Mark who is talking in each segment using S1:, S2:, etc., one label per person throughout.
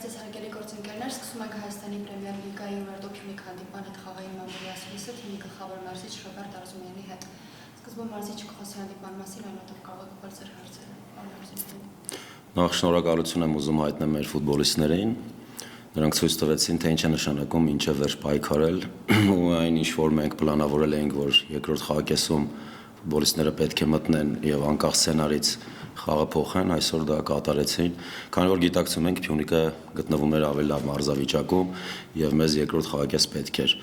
S1: Ձեզ հարգելի գործընկերներ, սկսում ենք Հայաստանի Պրեմիեր լիգայի Ուերտո Փյունիկ հանդիպան հետ խաղային մամուլի ասուլիսը թիմի գլխավոր մարզիչ Ռոբերտ Արզումյանի հետ։ Սկզբում մարզիչը կխոսի հանդիպման մասին, այնուհետև կարող եք ուղղել ձեր հարցերը։
S2: Նախ շնորհակալություն եմ ուզում հայտնել մեր ֆուտբոլիստներին։ Նրանք ցույց տվեցին, թե ինչ է նշանակում ինչը վերջ պայքարել, ու այն ինչ որ մենք պլանավորել էինք, որ երկրորդ խաղակեսում ֆուտբոլիստները պետք է մտնեն եւ անկախ սցենարից խաղը փոխեն, այսօր դա կատարեցին, քանի որ գիտակցում ենք Փյունիկը գտնվում էր ավելի լավ մարզավիճակում եւ մեզ երկրորդ խաղակես պետք էր։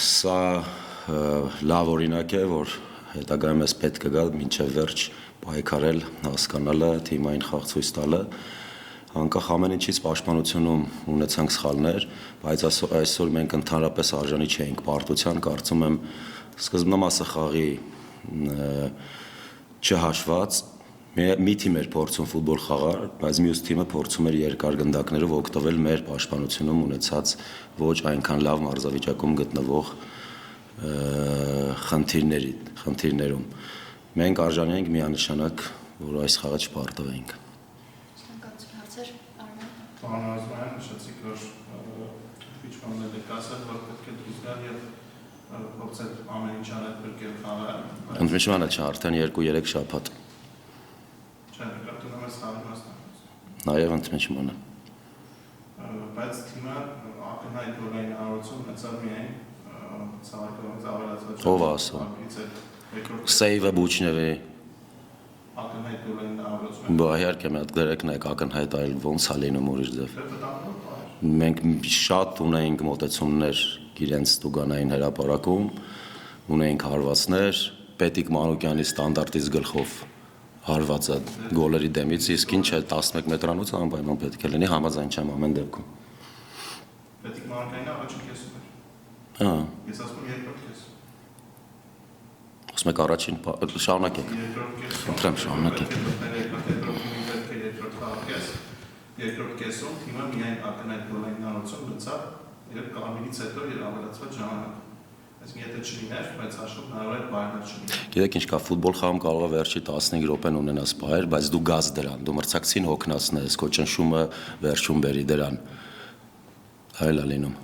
S2: Սա լավ օրինակ է, որ հետագայում մեզ պետք կգա մինչեւ վերջ պայքարել, հասկանալը, թիմային խաղ ցույց տալը, անկախ ամեն ինչից պաշտպանությունում ունեցանք սխալներ, բայց այսօր մենք ընդհանրապես արժանի չէինք պարտության, կարծում եմ սկզբնամասը խաղի չհաշված մի թիմ էր փորձում ֆուտբոլ խաղալ, բայց մյուս թիմը փորձում էր երկար գնդակներով օգտվել մեր պաշտպանությունում ունեցած ոչ այնքան լավ մարզավիճակում գտնվող խնդիրներում։ Մենք արժանի ենք միանշանակ, որ այս խաղը չպարտվենք։
S3: Պարոն Արզումյան, նշեցիք, որ քիչ բաներ եք ասել, որ պետք է դուրս գալ եւ փորձել ամեն ինչ անել բրկել խաղը։
S2: Ընդմիջմանը չէ, արդեն 2-3 շաբաթ։
S3: Չէ, նկատում եմ խաղի մասնակից։
S2: Նաեւ ընդմիջմանը։
S3: Բայց թիմը ակնհայտ գոլային արարություն ունեցավ միայն ցավալից ավելացված։
S2: Ով ասում։ Սեյվը Բուչնևի։
S3: Ակնհայտ գոլային արարություն։
S2: Բա իհարկե մի հատ դերեք նայեք ակնհայտ այլ ոնց է լինում ուրիշ ձև։ Մենք շատ ունեինք մոտեցումներ իրենց տուգանային հրապարակում, ունեինք հարվածներ, Պետիկ Մանուկյանի ստանդարտից գլխով հարվածը գոլերի դեմից, իսկ ինչ է 11 մետրանոց անպայման պետք է լինի, համաձայն չեմ ամեն դեպքում։
S3: Պետիկ Մանուկյանն առաջին կեսում էր։
S2: Հա։
S3: Ես ասում եմ երկրորդ կես։
S2: Ասում եք առաջին շարունակեք։
S3: Երկրորդ կես։
S2: Խնդրեմ շարունակեք։
S3: Երկրորդ կեսում թիմը միայն ակնհայտ գոլային արարություն ունեցավ եւ կարմիրից հետո իր ավելացված ժամանակ։ Այսինքն եթե չլիներ, բայց հաշվով հնարավոր է բայրներ չլիներ։
S2: Գիտեք ինչ կա, ֆուտբոլ խաղում կարող է վերջի 15 րոպեն ունենաս բայր, բայց դու գազ դրան, դու մրցակցին հոգնածնես, քո ճնշումը վերջում բերի դրան։ Այլ է լինում։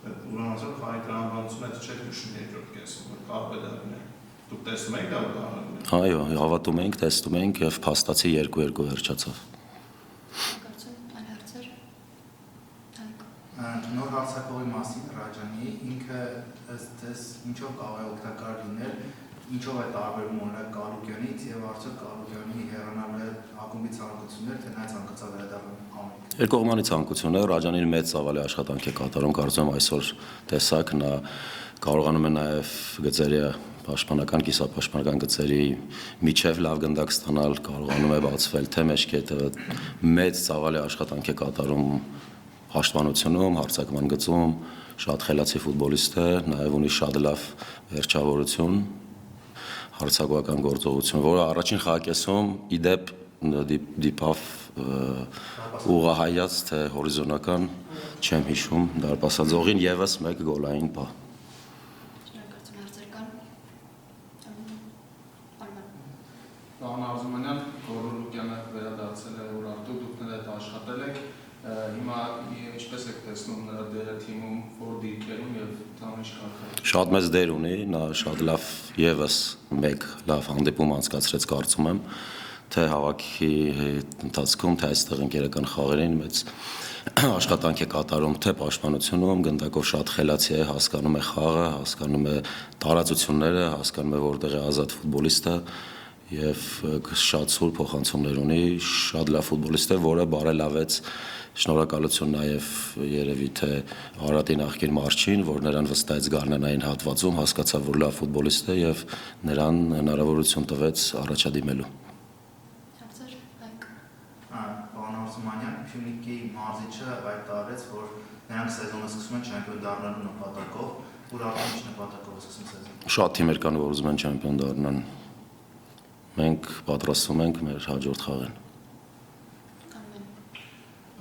S3: Ուրեմն ասել խաղի տրամաբանությունը չէ հուշում երկրորդ կեսում, որ կարող է դա լինել։ Դուք տեսնում եք դա կարող է լինել։
S2: Այո, հավատում ենք, տեսնում ենք եւ փաստացի 2-2 վերջացավ։
S4: Նոր հարցակողի մասին Ռաջանի ինքը ըստ էս ինչով կարող է օգտակար լինել, ինչով է տարբերվում օրինակ Կարուկյանից եւ արդյոք Կարուկյանի հեռանալը ակումբի ցանկություններ, թե նա ցանկացավ վերադառնալ ամեն։
S2: Երկկողմանի ցանկություն է, Ռաջանին մեծ ծավալի աշխատանք է կատարում, կարծում եմ այսօր տեսակ նա կարողանում է նաեւ գծերի պաշտպանական, կիսապաշտպանական գծերի միջև լավ գնդակ ստանալ, կարողանում է բացվել թե մեջքի հետևը մեծ ծավալի աշխատանք է կատարում պաշտպանությունում, հարձակման գծում, շատ խելացի ֆուտբոլիստ է, նաև ունի շատ լավ վերջավորություն, հարձակողական գործողություն, որը առաջին խաղակեսում իդեպ դիպավ ուղղահայաց թե հորիզոնական, չեմ հիշում, դարպասաձողին եւս մեկ գոլային պահ։
S5: Պարոն Արզումանյան, Գորոլուկյանը վերադարձել է Ուրարտու, դուք նրա հետ աշխատել եք, հիմա ինչպես եք տեսնում նրա դերը թիմում, որ դիրքերում եւ տանիշ կարգավորում։
S2: Շատ մեծ դեր ունի, նա շատ լավ եւս մեկ լավ հանդիպում անցկացրեց, կարծում եմ, թե հավաքի ընթացքում, թե այստեղ ընկերական խաղերին մեծ աշխատանք է կատարում, թե պաշտպանությունում, գնդակով շատ խելացի է, հասկանում է խաղը, հասկանում է տարածությունները, հասկանում է որտեղ է ազատ ֆուտբոլիստը եւ շատ սուր փոխանցումներ ունի, շատ լավ ֆուտբոլիստ է, որը բարելավեց, շնորհակալություն նաեւ երևի թե Արարատի նախկին մարզչին, որ նրան վստահեց գարնանային հատվածում, հասկացավ, որ լավ ֆուտբոլիստ է եւ նրան հնարավորություն տվեց առաջադիմելու։
S4: Պարոն Արզումանյան, Փյունիկի մարզիչը հայտարարեց, որ նրանք սեզոնը սկսում են չեմպիոն դառնալու նպատակով, Ուրարտը ինչ նպատակով է սկսում սեզոնը։
S2: Շատ թիմեր կան, որ ուզում են չեմպիոն դառնան։ Մենք պատրաստվում ենք մեր հաջորդ խաղին։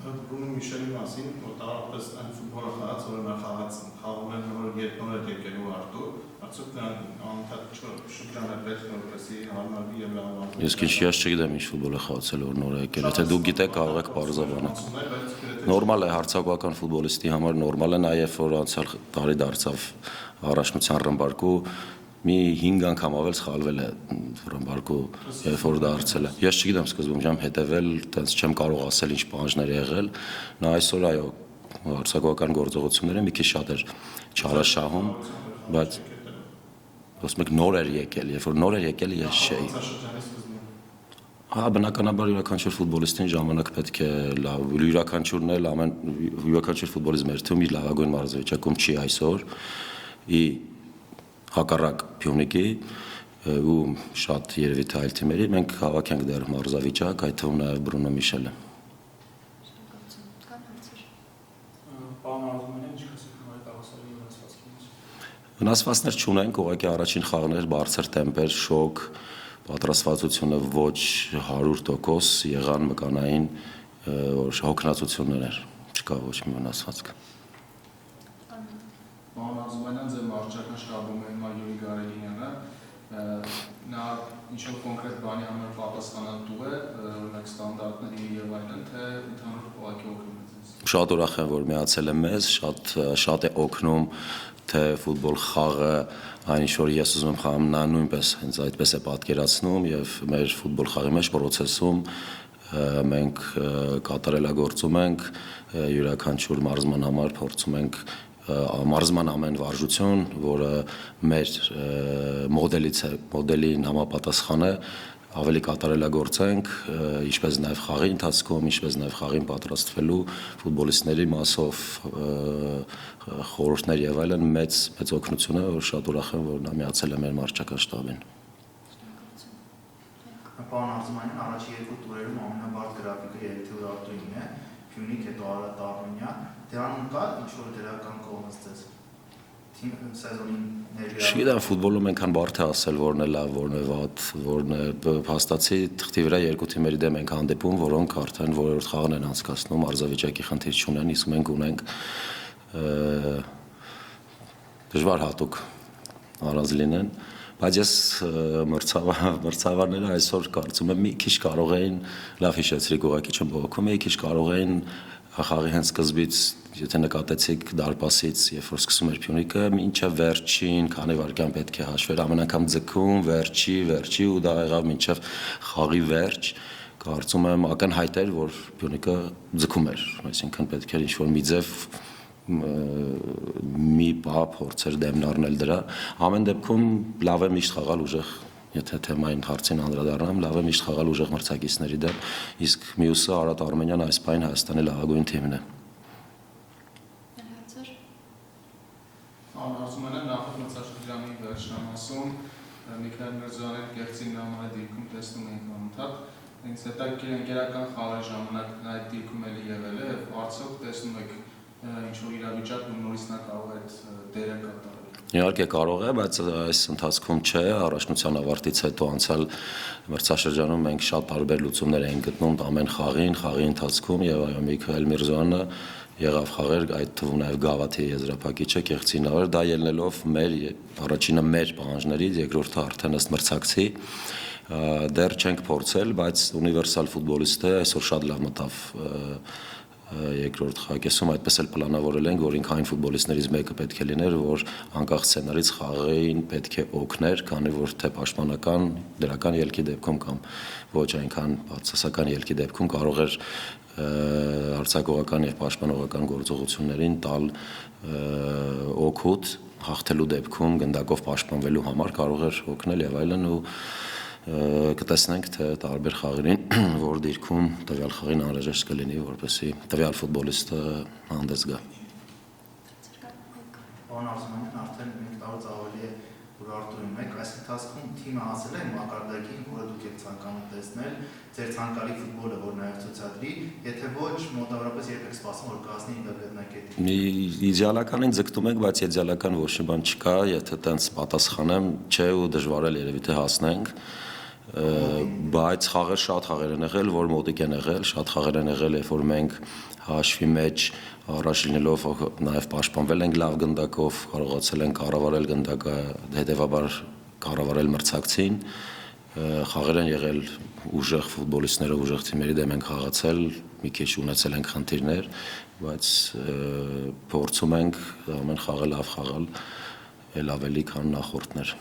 S3: Բրունո Միշելի մասին, որ տարապես այն ֆուտբոլը խաղաց, որը նա խաղում են նոր երկնոր է եկելու Արտուր, արդյոք նրան անընդհատ շրջան է պետք որպեսզի հարմարվի եւ լավ։
S2: Ես քիչ չգիտեմ ինչ ֆուտբոլ է խաղացել որ նոր է եկել, եթե դուք գիտեք կարող եք բարձրաբանել։ Նորմալ է հարցակողական ֆուտբոլիստի համար նորմալ է նաև որ անցյալ տարի դարձավ առաջնության ռմբարկու մի 5 անգամ ավել սխալվել է ռմբարկու երբ որ դարձել է։ Ես չգիտեմ սկզբում չեմ հետևել, տենց չեմ կարող ասել ինչ պահանջներ եղել։ Նա այսօր այո հարցակողական գործողությունները մի քիչ շատ էր չարաշահում, բայց ոսմեք նոր էր եկել, երբ որ նոր էր եկել ես չէի։ Հա բնականաբար յուրաքանչյուր ֆուտբոլիստին ժամանակ պետք է լավ, յուրաքանչյուրն էլ յուրաքանչյուր ֆուտբոլիզմ երթում իր լավագույն մարզավիճակում չի այսօր։ Հակառակ Փյունիկի ու շատ երևի թե այլ թիմերի մենք հավաքենք դեռ մարզավիճակ, այդ թվում նաև Բրունո Միշելը։
S5: Պարոն Արզումանյան, ինչ կասեք նորի տաղասարի վնասվածքի մասին։
S2: Վնասվածքներ չունենք, ուղղակի առաջին խաղներ բարձր տեմպեր, շոկ, պատրաստվածությունը ոչ 100% եղան մկանային հոգնածություններ, չկա ոչ մի վնասվածք։
S5: Պարոն Արզումանյան, ձեր մարզչական շտաբում է հիմա Յուրի Գարելինյանը, նա ինչ-որ կոնկրետ բանի համար պատասխանատու է, օրինակ ստանդարտների եւ այլն, թե ընդհանուր ուղղակի օգնում է ձեզ։
S2: Շատ ուրախ եմ, որ միացել է մեզ, շատ է օգնում, թե ֆուտբոլ խաղը այն ինչ որ ես ուզում եմ խաղամ, նա նույնպես հենց այդպես է պատկերացնում եւ մեր ֆուտբոլ խաղի մեջ process-ում մենք կատարելագործում ենք յուրաքանչյուր մարզման համար փորձում ենք մարզման ամեն վարժություն, որը մեր մոդելին համապատասխան է, ավելի կատարելագործենք, ինչպես նաև խաղի ընթացքում, ինչպես նաև խաղին պատրաստվելու ֆուտբոլիստների մասով խորհուրդներ եւ այլն մեծ օգնություն է, որ շատ ուրախ եմ, որ նա միացել է մեր մարզչական շտաբին։
S4: Պարոն Արզումանյան, առաջի երկու տուրերում ամենաբարձ գրաֆիկը երեքթի Արտուրին է, Փյունիկ հետո Արարատարմենիա, դրանում կա ինչ-որ դրական կողմից ձեզ սեզոնին ներկայացնում։
S2: Չգիտեմ, ֆուտբոլում այնքան բարդ է ասել որն է լավ, որն է վատ, որն է փաստացի թղթի վրա երկու թիմերի դեմ ենք հանդիպում, որոնք արդեն որրորդ խաղն են անցկացնում, մարզավիճակի խնդիր չունեն, իսկ մենք ունենք դժվար հատուկ առանց լինեն, բայց ես մրցավարները այսօր կարծում եմ մի քիչ կարող էին, լավ հիշեցրիք ուղղակի չեմ բողոքում, մի քիչ կարող էին խաղի հենց սկզբից, եթե նկատեցիք դարպասից, երբ որ սկսում էր Փյունիկը, մինչև վերջին, քանի վայրկյան պետք է հաշվեր, ամեն անգամ ձգում, վերջի ու դա եղավ մինչև խաղի վերջ, կարծում եմ ակնհայտ էր, որ Փյունիկը ձգում էր, այսինքն պետք էր ինչ-որ մի ձև մի պահ փորձեր դեմն առնել դրա, ամեն դեպքում լավ է միշտ խաղալ ուժեղ, եթե թեմային հարցին անդրադառնամ, լավ է միշտ խաղալ ուժեղ մրցակիցների դեմ, իսկ մյուսը Արարատ Արմենիան այս պահին Հայաստանի լավագույն թիմն է։
S5: Արզումանյան, նախորդ մրցաշրջանի վերջնամասում Միքայել Միրզոյանն կեղծին նամարը դիրքում տեսնում ենք անընդհատ, ինձ հետաքրքիր ընկերական խաղի ժամանակ այդ դիրքում էլի եղել է, արդյոք տեսնում եք ինչ-որ իրավիճակ ու նորից նա կարող է այդ դերը կատարել։
S2: Իհարկե կարող է, բայց այս ընթացքում չէ, առաջնության ավարտից հետո անցյալ մրցաշրջանում մենք շատ տարբեր լուծումներ ենք գտնում ամեն խաղի ընթացքում եւ այո Միքայել Միրզոյանը եղավ խաղեր, այդ թվում նաև Գավաթի եզրափակիչը կեղծին նավեր, դա ելնելով առաջինը մեր պահանջներից, երկրորդը արդեն ըստ մրցակցի դեռ չենք փորձել, բայց ունիվերսալ ֆուտբոլիստ է, այսօր շատ լավ մտավ երկրորդ խաղակեսում այդպես էլ պլանավորել ենք, որ ինքն այն ֆուտբոլիստներից մեկը պետք է լիներ, որ անկախ սցենարից խաղային պետք է օգներ, քանի որ թե պաշտպանական, դրական ելքի դեպքում կամ ոչ այնքան բացասական ելքի դեպքում կարող էր արձակողական եւ պաշտպանողական գործողություններին տալ օգուտ, հաղթելու դեպքում գնդակով պաշտպանվելու համար կարող էր օգնել եւ այլն ու կտեսնենք թե տարբեր խաղերին, որ դիրքում տվյալ խաղին անհրաժեշտ կլինի, որպեսզի տվյալ ֆուտբոլիստը հանդես գա։
S4: Պարոն Արզումանյան, արդեն 1 տարուց ավելի է, որ Արտուրին եք, այս ընթացքում թիմը հասել է մակարդակին, որը դուք եք ցանկանում տեսնել, ձեր ցանկալի ֆուտբոլը, որ նաև ցուցադրի, եթե ոչ, մոտավորապես երբ եք սպասում, որ կհասնի ինտերնետնակետին։
S2: Իդեալականին ձգտում ենք, բայց իդեալական ոչ մի բան չկա, եթե տենց պատասխանեմ, չէ ու դժվար է երևի թե հասնենք։ բայց խաղեր շատ խաղեր են եղել, որ մոտիկ են եղել, շատ խաղեր են եղել, երբ որ մենք հաշվի մեջ առաջ լինելով նաև պաշտպանվել ենք լավ գնդակով, կարողացել ենք կառավարել գնդակը, հետևաբար կառավարել մրցակցին, խաղեր են եղել ուժեղ ֆուտբոլիստներով, ուժեղ թիմերի դեմ ենք խաղացել, մի քիչ ունեցել ենք խնդիրներ, բայց փորձում ենք ամեն խաղը լավ խաղալ, ել ավելի քան նախորդներ։